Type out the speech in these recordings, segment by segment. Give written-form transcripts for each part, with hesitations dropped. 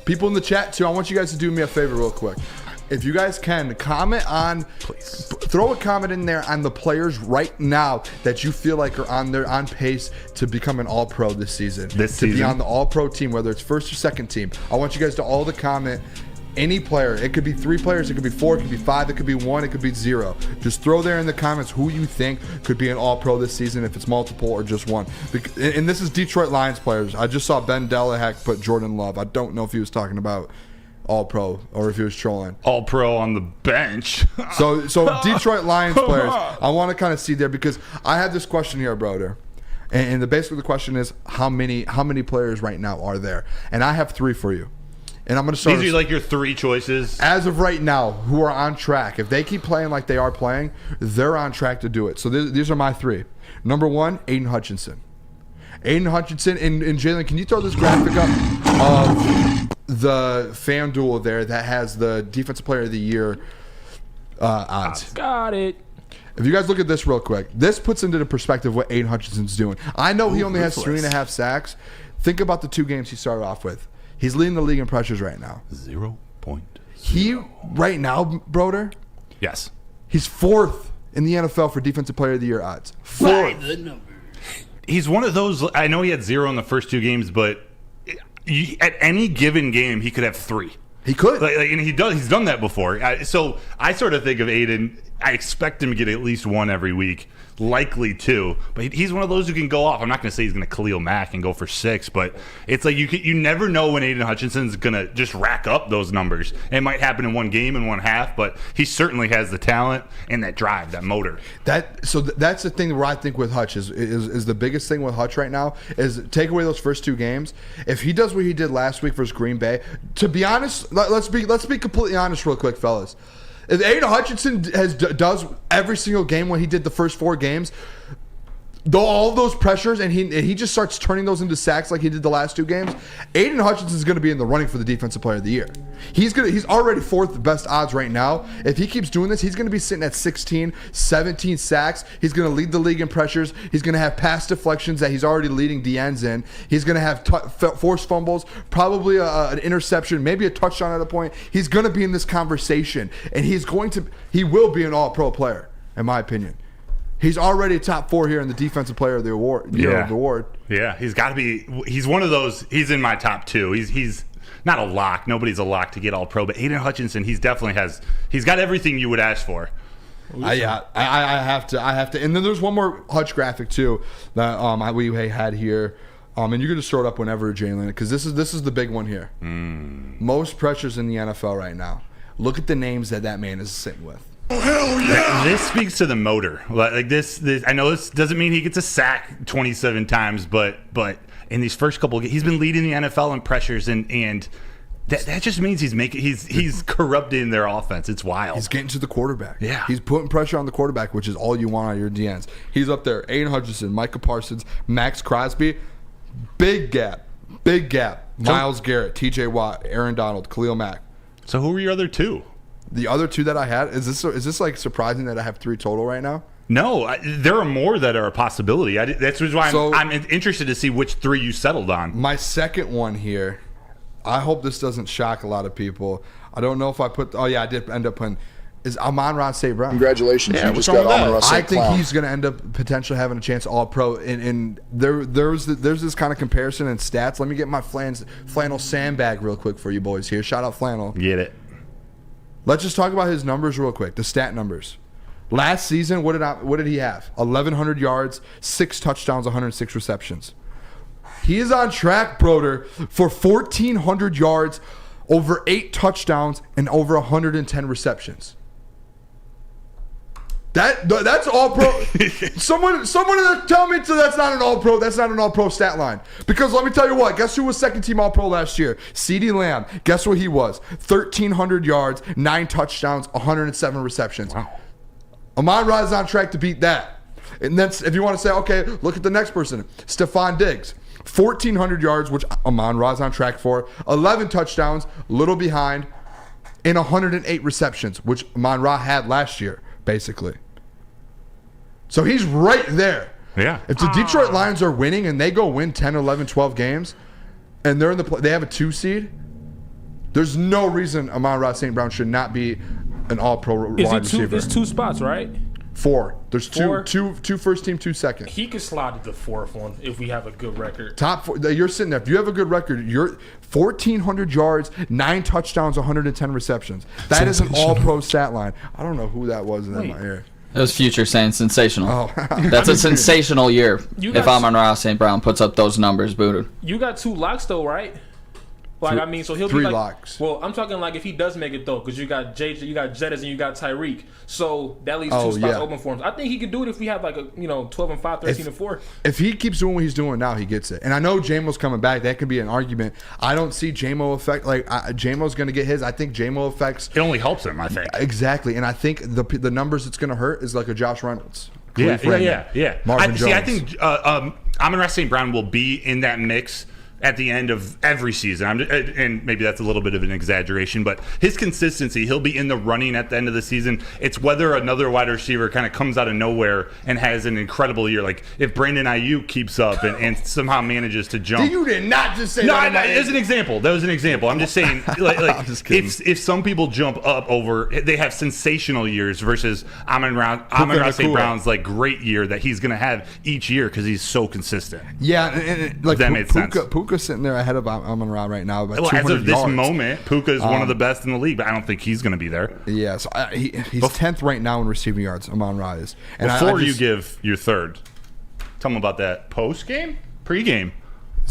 People in the chat, too, I want you guys to do me a favor real quick. If you guys can, comment on, throw a comment in there on the players right now that you feel like are on pace to become an All-Pro this season. To be on the All-Pro team, whether it's first or second team. I want you guys to all comment any player. It could be 3 players, it could be 4, it could be 5, it could be 1, it could be 0. Just throw there in the comments who you think could be an All-Pro this season, if it's multiple or just one. And this is Detroit Lions players. I just saw Ben Delahack put Jordan Love. I don't know if he was talking about All-Pro or if he was trolling. All-Pro on the bench. So Detroit Lions players, I want to kind of see there because I have this question here, Broder. And basically the question is how many players right now are there? And I have 3 for you. And I'm going to start. These are like your 3 choices? As of right now, who are on track. If they keep playing like they are playing, they're on track to do it. So these are my 3. Number 1, Aiden Hutchinson. Aiden Hutchinson. And Jalen, can you throw this graphic up of the FanDuel there that has the Defensive Player of the Year odds? Got it. If you guys look at this real quick, this puts into the perspective what Aiden Hutchinson's doing. I know he only has 3.5 sacks. Think about the 2 games he started off with. He's leading the league in pressures right now. 0.0. He, right now, Broder? Yes. He's 4th in the NFL for Defensive Player of the Year odds. 4th. He's one of those, I know he had 0 in the first 2 games, but at any given game, he could have 3. He could. And he's done that before. So I sort of think of Aiden, I expect him to get at least 1 every week. Likely 2, but he's one of those who can go off. I'm not going to say he's going to Khalil Mack and go for 6, but it's like you never know when Aiden Hutchinson's going to just rack up those numbers. It might happen in 1 game in 1 half, but he certainly has the talent and that drive, that motor. That's the thing where I think with Hutch is the biggest thing with Hutch right now is take away those first 2 games. If he does what he did last week versus Green Bay, to be honest, let's be completely honest real quick, fellas. If Aiden Hutchinson does every single game what he did the first 4 games, though all of those pressures and he just starts turning those into sacks like he did the last 2 games, Aiden Hutchinson is going to be in the running for the Defensive Player of the Year. He's already 4th best odds right now. If he keeps doing this, he's going to be sitting at 16, 17 sacks. He's going to lead the league in pressures. He's going to have pass deflections that he's already leading DNs in. He's going to have forced fumbles, probably an interception, maybe a touchdown at a point. He's going to be in this conversation, and he will be an All-Pro player, in my opinion. He's already top 4 here in the Defensive Player of the Award. Yeah, he's got to be. He's one of those. He's in my top 2. He's not a lock. Nobody's a lock to get All-Pro, but Aiden Hutchinson, he's got everything you would ask for. I have to. And then there's one more Hutch graphic too that we had here. And you can just throw it up whenever, Jalen, because this is the big one here. Most pressures in the NFL right now. Look at the names that man is sitting with. Oh, hell yeah. This speaks to the motor. Like this I know this doesn't mean he gets a sack 27 times, but in these first couple of games, he's been leading the NFL in pressures, and that just means he's corrupting their offense. It's wild. He's getting to the quarterback. Yeah. He's putting pressure on the quarterback, which is all you want out of your DNs. He's up there. Aiden Hutchinson, Micah Parsons, Max Crosby. Big gap. Myles Garrett, TJ Watt, Aaron Donald, Khalil Mack. So who were your other 2? The other 2 that I had, is this like surprising that I have 3 total right now? No, there are more that are a possibility. That's why I'm interested to see which 3 you settled on. My second one here, I hope this doesn't shock a lot of people. I don't know if I put, I did end up putting, is Amon-Ra St. Brown. Congratulations, you just got Amon-Ra St. I think he's going to end up potentially having a chance All-Pro. And there's this kind of comparison in stats. Let me get my flannel sandbag real quick for you boys here. Shout out Flannel. Get it. Let's just talk about his numbers real quick, the stat numbers. Last season, what did he have? 1,100 yards, 6 touchdowns, 106 receptions. He is on track, Broder, for 1,400 yards, over 8 touchdowns, and over 110 receptions. That's All-Pro. Someone tell me that's not an All-Pro. That's not an All-Pro stat line. Because let me tell you what. Guess who was second-team All-Pro last year? CeeDee Lamb. Guess what he was? 1,300 yards, 9 touchdowns, 107 receptions. Wow. Amon-Ra is on track to beat that. And that's if you want to say, okay, look at the next person. Stephon Diggs. 1,400 yards, which Amon-Ra is on track for. 11 touchdowns, little behind, and 108 receptions, which Amon-Ra had last year, basically. So he's right there. Yeah. If the Detroit Lions are winning and they go win 10, 11, 12 games, and they have a 2 seed, There's no reason Amon-Ra St. Brown should not be an all-pro wide receiver. There's 2 spots, right? 4. There's 4? two first team, 2 second. He could slide to the 4th one if we have a good record. Top 4. You're sitting there. If you have a good record, you're 1,400 yards, 9 touchdowns, 110 receptions. That is an all-pro stat line. I don't know who that was in my ear. It was Future saying sensational. Oh. That's a sensational year if Amon-Ra St. Brown puts up those numbers, Booter. You got 2 locks though, right? Like, I mean, so he'll 3 be like, locks. Well, I'm talking like if he does make it though, because you got JJ, you got Jettis, and you got Tyreek. So that leaves 2 spots open for him. I think he could do it if we have like a 12-5, 13-4. If he keeps doing what he's doing now, he gets it. And I know J-Mo's coming back. That could be an argument. I don't see J-Mo affect J-Mo's going to get his. I think J-Mo affects. It only helps him, I think. Exactly, and I think the numbers it's going to hurt is like a Josh Reynolds. Yeah. Marvin Jones. I think Amon-Ra St. Brown will be in that mix at the end of every season. And maybe that's a little bit of an exaggeration, but his consistency, he'll be in the running at the end of the season. It's whether another wide receiver kind of comes out of nowhere and has an incredible year. Like if Brandon Ayuk keeps up and somehow manages to jump. You did not just say no, that. as an example. That was an example. I'm just saying, like I'm just kidding. if some people jump up over, they have sensational years versus Amon-Ra St. Brown's like great year that he's going to have each year because he's so consistent. Yeah, and like that made sense. Puka's sitting there ahead of Amon-Ra right now. By Well, as of this yards. moment, Puka is one of the best in the league, but I don't think he's going to be there. Yeah, so he's 10th right now in receiving yards. Amon-Ra is. And Before you give your third, tell them about that post-game? Pre-game.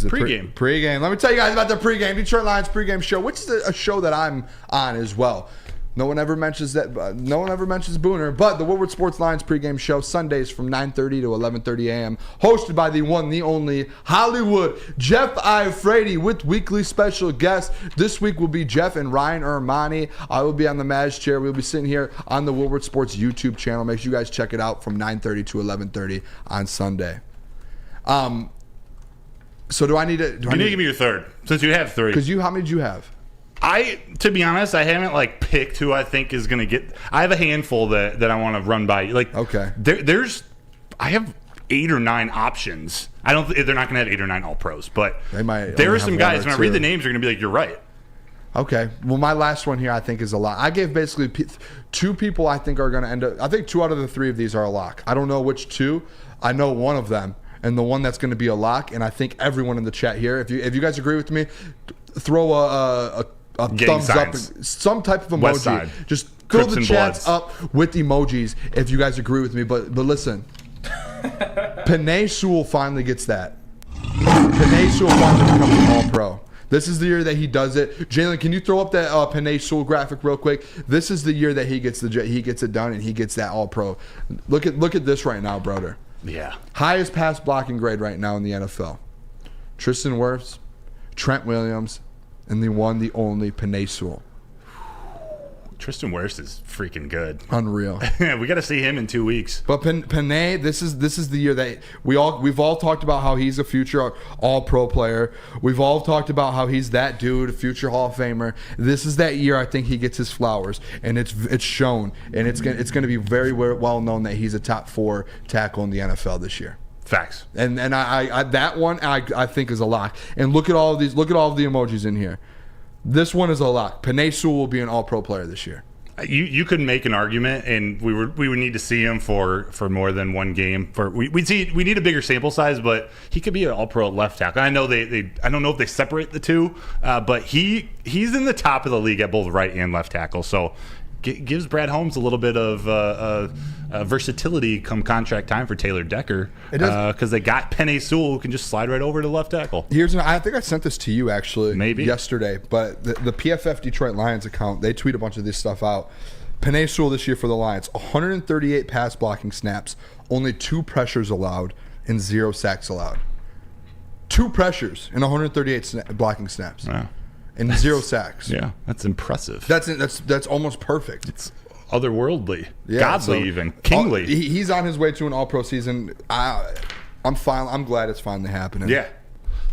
Pre-game. Pre-game. Let me tell you guys about the pre-game. Detroit Lions pre-game show, which is a show that I'm on as well. No one ever mentions that. No one ever mentions Booner, but the Woodward Sports Lions pregame show Sundays from 9:30 to 11:30 a.m. Hosted by the one, the only Hollywood Jeff Iafrate with weekly special guests. This week will be Jeff and Ryan Ermanni. I will be on the Maz chair. We'll be sitting here on the Woodward Sports YouTube channel. Make sure you guys check it out from 9:30 to 11:30 on Sunday. So do I need to? You need to give me your third since you have 3. Because how many did you have? To be honest, I haven't picked who I think is going to get. I have a handful that I want to run by. Okay, I have 8 or 9 options. I don't. They're not going to have 8 or 9 all pros, but they might. There are some guys. When I read the names, you're going to be like, you're right. Okay. Well, my last one here I think is a lock. I gave basically 2 people I think are going to end up. I think 2 out of the 3 of these are a lock. I don't know which 2. I know one of them, and the one that's going to be a lock. And I think everyone in the chat here, if you guys agree with me, throw a thumbs signs. up, some type of emoji. West Side. Just fill Crips the and chats Bloods. up with emojis if you guys agree with me. But listen, Penei Sewell finally gets that. Penei Sewell finally becomes an All-Pro. This is the year that he does it. Jalen, can you throw up that Penei Sewell graphic real quick? This is the year that he gets it done and he gets that All-Pro. Look at this right now, brother. Yeah. Highest pass blocking grade right now in the NFL. Tristan Wirfs, Trent Williams, and the one, the only Penei Sewell. Tristan Wirfs is freaking good. Unreal. We got to see him in 2 weeks. But Penei, this is the year that we've all talked about how he's a future All-Pro player. We've all talked about how he's that dude, a future Hall of Famer. This is that year I think he gets his flowers, and it's shown, and it's gonna be very well known that he's a top 4 tackle in the NFL this year. Facts. And I that one I think is a lock. And look at all of these. Look at all of the emojis in here. This one is a lock. Penei Sewell will be an All-Pro player this year. You could make an argument, and we would need to see him for more than one game. We need a bigger sample size, but he could be an All-Pro left tackle. I know I don't know if they separate the two, but he's in the top of the league at both right and left tackle. So gives Brad Holmes a little bit of versatility come contract time for Taylor Decker, because they got Penei Sewell who can just slide right over to left tackle. I think I sent this to you actually yesterday, but the PFF Detroit Lions account, they tweet a bunch of this stuff out. Penei Sewell this year for the Lions, 138 pass blocking snaps, only 2 pressures allowed, and 0 sacks allowed. 2 pressures and 138 blocking snaps. Wow. And 0 sacks. Yeah, that's impressive. That's almost perfect. It's otherworldly, yeah, godly, even kingly. He's on his way to an All-Pro season. I'm fine. I'm glad it's finally happening. Yeah.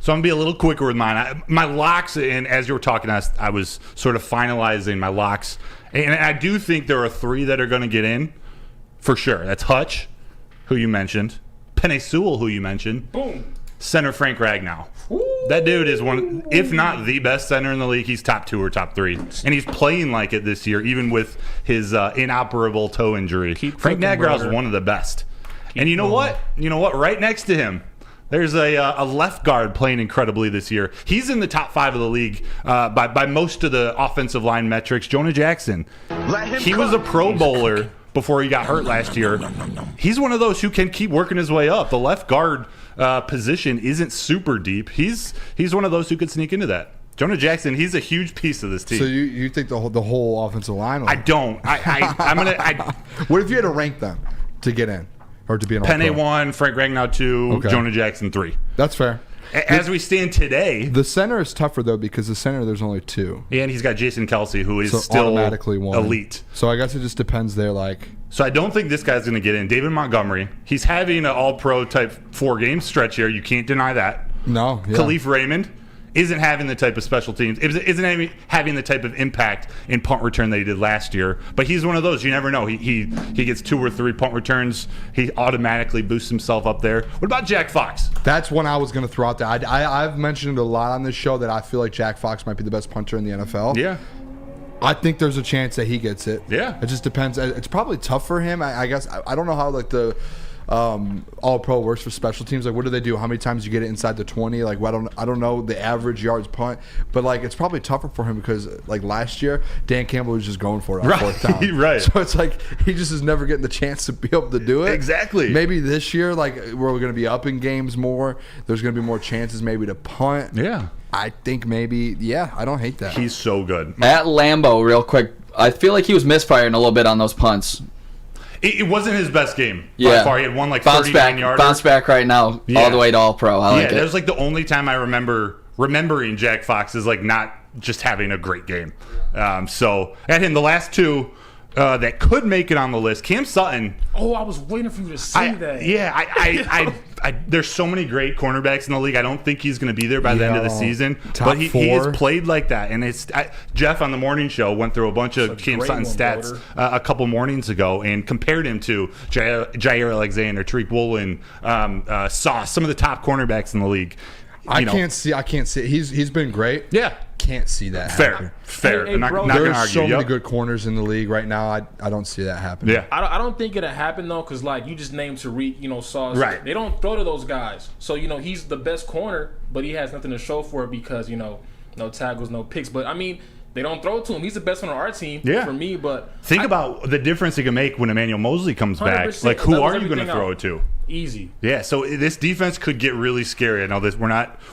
So I'm gonna be a little quicker with mine. My locks, and as you were talking, I was sort of finalizing my locks, and I do think there are 3 that are going to get in for sure. That's Hutch, who you mentioned, Penei Sewell, who you mentioned. Boom. center Frank Ragnow. That dude is one, if not the best center in the league. He's top 2 or top 3, and he's playing like it this year, even with his inoperable toe injury. Frank Ragnow is one of the best. And you know what? Right next to him, there's a left guard playing incredibly this year. He's in the top 5 of the league by most of the offensive line metrics. Jonah Jackson. He was a Pro Bowler before he got hurt last year. He's one of those who can keep working his way up. The left guard position isn't super deep. He's one of those who could sneak into that. Jonah Jackson, he's a huge piece of this team. So you think the whole offensive line? I don't. I'm gonna. What if you had to rank them to get in? Or to be an Penny 1, Frank Ragnow 2, okay. Jonah Jackson 3. That's fair. As we stand today, the center is tougher though because the center there's only 2. And he's got Jason Kelsey, who is still automatically one. Elite. So I guess it just depends there. So I don't think this guy's going to get in. David Montgomery, he's having an All-Pro type 4-game stretch here. You can't deny that. No. Yeah. Khalif Raymond isn't having the type of special teams, isn't having the type of impact in punt return that he did last year. But he's one of those. You never know. He gets 2 or 3 punt returns. He automatically boosts himself up there. What about Jack Fox? That's one I was going to throw out there. I've mentioned it a lot on this show that I feel like Jack Fox might be the best punter in the NFL. Yeah. I think there's a chance that he gets it. Yeah. It just depends. It's probably tough for him. I guess. I don't know how the All-Pro works for special teams. What do they do? How many times you get it inside the 20? I don't know the average yards punt, but it's probably tougher for him because last year Dan Campbell was just going for it on 4th down. Right. So it's he just is never getting the chance to be able to do it. Exactly. Maybe this year, we're going to be up in games more. There's going to be more chances maybe to punt. Yeah. I think maybe. Yeah. I don't hate that. He's so good. At Lambeau, real quick, I feel like he was misfiring a little bit on those punts. It wasn't his best game by far. He had one 39 yards. Bounce back right now, all the way to All-Pro. I like it. That was the only time I remembering Jack Fox is not just having a great game. So at him, the last 2 that could make it on the list. Cam Sutton. Oh, I was waiting for you to say that. Yeah, there's so many great cornerbacks in the league. I don't think he's going to be there by the end of the season. But he has played like that. And Jeff on the morning show went through a bunch of Cam Sutton stats a couple mornings ago and compared him to Jair Alexander, Tariq Woolen, Sauce, some of the top cornerbacks in the I can't see. He's been great. Yeah. Can't see that happen. Fair. Hey, I'm not going to There's argue. so many good corners in the league right now. I don't see that happening. Yeah. I don't think it'll happen though, because you just named Tariq, Sauce. Right. They don't throw to those guys. So he's the best corner, but he has nothing to show for it because no tackles, no picks. But they don't throw to him. He's the best one on our team for me. But think about the difference he can make when Emmanuel Mosley comes back. Who are you going to throw it to? Easy. Yeah, so this defense could get really scary. I know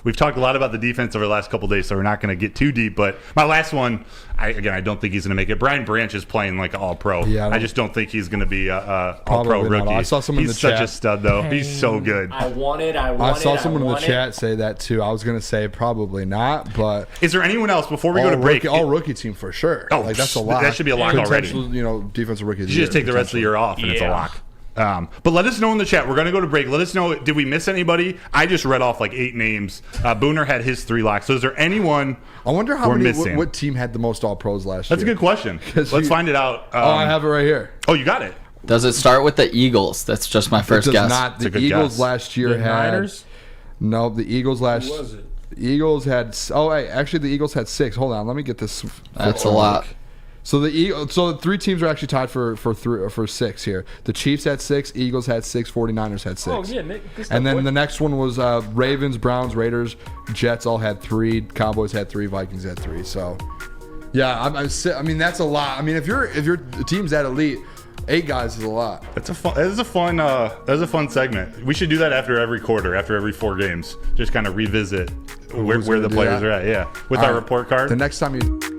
we've talked a lot about the defense over the last couple of days, so we're not going to get too deep. But my last one, I don't think he's going to make it. Brian Branch is playing like an all-pro. Yeah, I just don't think he's going to be a all-pro rookie. I saw someone in the chat. He's such a stud, though. He's so good. I saw someone in the chat say that, too. I was going to say probably not, but... Is there anyone else, before we go to break? All-rookie team for sure. Oh, that's a lot. That should be a lock already. Defensive rookie of the year. You just take the rest of the year off, and it's a lock. But let us know in the chat. We're going to go to break. Let us know, did we miss anybody? I just read off 8 names. Booner had his 3 locks. So is there anyone I wonder what team had the most All-Pros last year? That's a good question. Let's find it out. I have it right here. Oh, you got it. Does it start with the Eagles? That's just my first guess. Not. The Eagles last year had... Niners? No, the Eagles last... Who was it? The Eagles had... Oh, actually, the Eagles had 6. Hold on. Let me get this. That's a lot. So the 3 teams are actually tied for 6 here. The Chiefs had 6, Eagles had 6, 49ers had 6. Oh yeah, Nick. And then the next one was Ravens, Browns, Raiders, Jets all had 3, Cowboys had 3, Vikings had 3. So yeah, I mean that's a lot. I mean if your team's that elite, 8 guys is a lot. That is a fun segment. We should do that after every quarter, after every 4 games. Just kind of revisit where the players are at. Yeah, with our report card. The next time you.